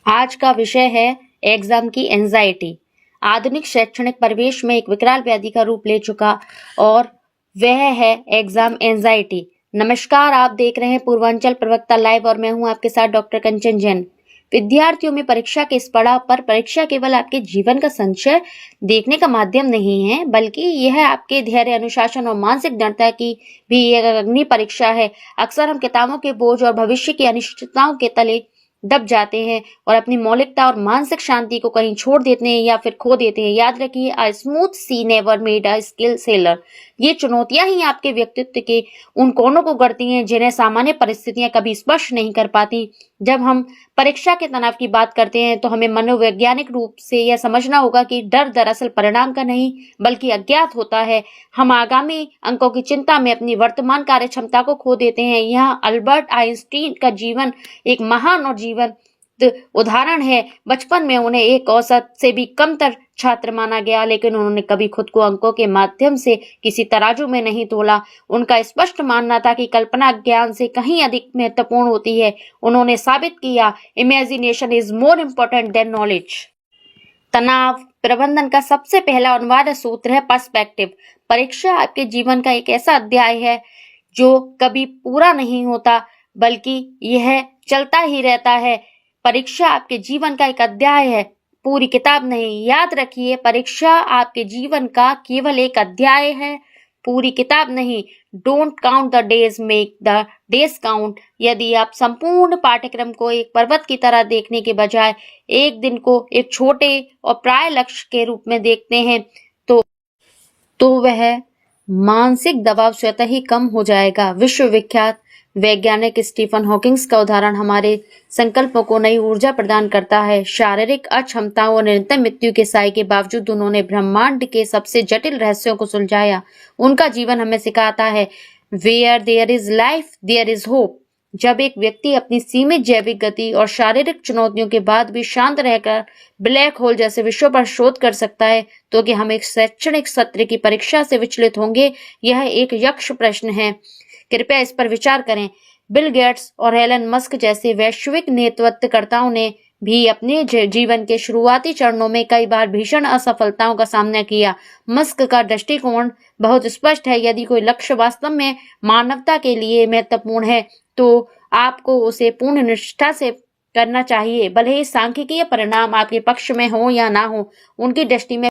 आज का विषय है एग्जाम की एंजाइटी। आधुनिक शैक्षणिक परिवेश में एक विकराल व्याधि का रूप ले चुका और वह है एग्जाम एंजाइटी। नमस्कार, आप देख रहे हैं पूर्वांचल प्रवक्ता लाइव और मैं हूं आपके साथ डॉक्टर कंचन जैन। विद्यार्थियों में परीक्षा के इस पड़ाव पर परीक्षा केवल आपके जीवन का संचय देखने का माध्यम नहीं है, बल्कि यह आपके धैर्य, अनुशासन और मानसिक दृढ़ता की भी एक अग्नि परीक्षा है। अक्सर हम किताबों के बोझ और भविष्य की अनिश्चितताओं के तले दब जाते हैं और अपनी मौलिकता और मानसिक शांति को कहीं छोड़ देते हैं या फिर खो देते हैं। याद रखिए, a smooth sea never made a skill sailor. ये चुनौतियां ही आपके व्यक्तित्व के उन कोणों को गढ़ती हैं जिन्हें सामान्य परिस्थितियां कभी स्पर्श नहीं कर पाती। जब हम परीक्षा के तनाव की बात करते हैं तो हमें मनोवैज्ञानिक रूप से यह समझना होगा कि डर दरअसल परिणाम का नहीं बल्कि अज्ञात होता है। हम आगामी अंकों की चिंता में अपनी वर्तमान कार्य क्षमता को खो देते हैं। यहाँ अल्बर्ट आइंस्टीन का जीवन एक महान और जीवन उदाहरण है। बचपन में उन्हें एक औसत से भी कमतर छात्र माना गया, लेकिन उन्होंने कभी खुद को अंकों के माध्यम से किसी तराजू में नहीं तोला। उनका स्पष्ट मानना था कि कल्पना ज्ञान से कहीं अधिक महत्वपूर्ण होती है। उन्होंने साबित किया, imagination is more important then knowledge. तनाव प्रबंधन का सबसे पहला अनिवार्य सूत्र है पर्सपेक्टिव। परीक्षा आपके जीवन का एक ऐसा अध्याय है जो कभी पूरा नहीं होता, बल्कि यह चलता ही रहता है। परीक्षा आपके जीवन का एक अध्याय है, पूरी किताब नहीं। याद रखिए, परीक्षा आपके जीवन का केवल एक अध्याय है, पूरी किताब नहीं। Don't count the days, make the days count. यदि आप संपूर्ण पाठ्यक्रम को एक पर्वत की तरह देखने के बजाय एक दिन को एक छोटे और प्राय लक्ष्य के रूप में देखते हैं तो वह मानसिक दबाव स्वतः ही कम हो जाएगा। विश्वविख्यात वैज्ञानिक स्टीफन हॉकिंग्स का उदाहरण हमारे संकल्पों को नई ऊर्जा प्रदान करता है। शारीरिक अक्षमताओं और निरंतर मृत्यु के साए के बावजूद उन्होंने ब्रह्मांड के सबसे जटिल रहस्यों को सुलझाया। उनका जीवन हमें सिखाता है, where there is life there is hope. जब एक व्यक्ति अपनी सीमित जैविक गति और शारीरिक चुनौतियों के बाद भी शांत रहकर ब्लैक होल जैसे विषयों पर शोध कर सकता है, तो कि हम एक शैक्षणिक सत्र की परीक्षा से विचलित होंगे, यह एक यक्ष प्रश्न है। कृपया इस पर विचार करें। बिल गेट्स और एलन मस्क जैसे वैश्विक नेतृत्वकर्ताओं ने भी अपने जीवन के शुरुआती चरणों में कई बार भीषण असफलताओं का सामना किया। मस्क का दृष्टिकोण बहुत स्पष्ट है, यदि कोई लक्ष्य वास्तव में मानवता के लिए महत्वपूर्ण है तो आपको उसे पूर्ण निष्ठा से करना चाहिए, भले ही सांख्यिकीय परिणाम आपके पक्ष में हो या ना हो। उनकी दृष्टि में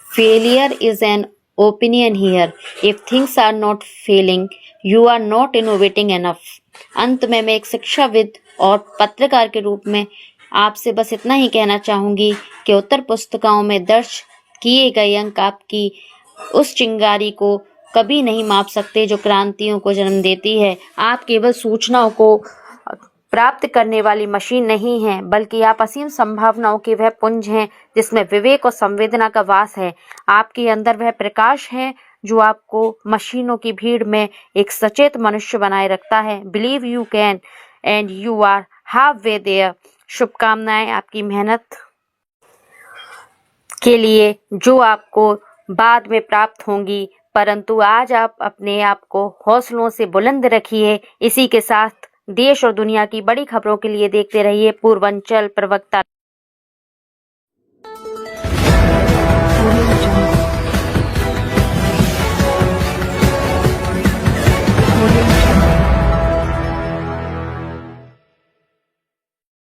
failure is an opinion here. If things are not failing, you are not innovating enough. अंत में मैं एक शिक्षाविद और पत्रकार के रूप में आपसे बस इतना ही कहना चाहूंगी कि उत्तर पुस्तिकाओं में दर्ज किए गए अंक आपकी उस चिंगारी को कभी नहीं माप सकते जो क्रांतियों को जन्म देती है। आप केवल सूचनाओं को प्राप्त करने वाली मशीन नहीं है, बल्कि आप असीम संभावनाओं के वह पुंज हैं जिसमें विवेक और संवेदना का वास है। आपके अंदर वह प्रकाश है जो आपको मशीनों की भीड़ में एक सचेत मनुष्य बनाए रखता है। Believe you can and you are half way there. शुभकामनाएं आपकी मेहनत के लिए जो आपको बाद में प्राप्त होंगी, परंतु आज आप अपने आप को हौसलों से बुलंद रखिए। इसी के साथ देश और दुनिया की बड़ी खबरों के लिए देखते रहिए पूर्वांचल प्रवक्ता।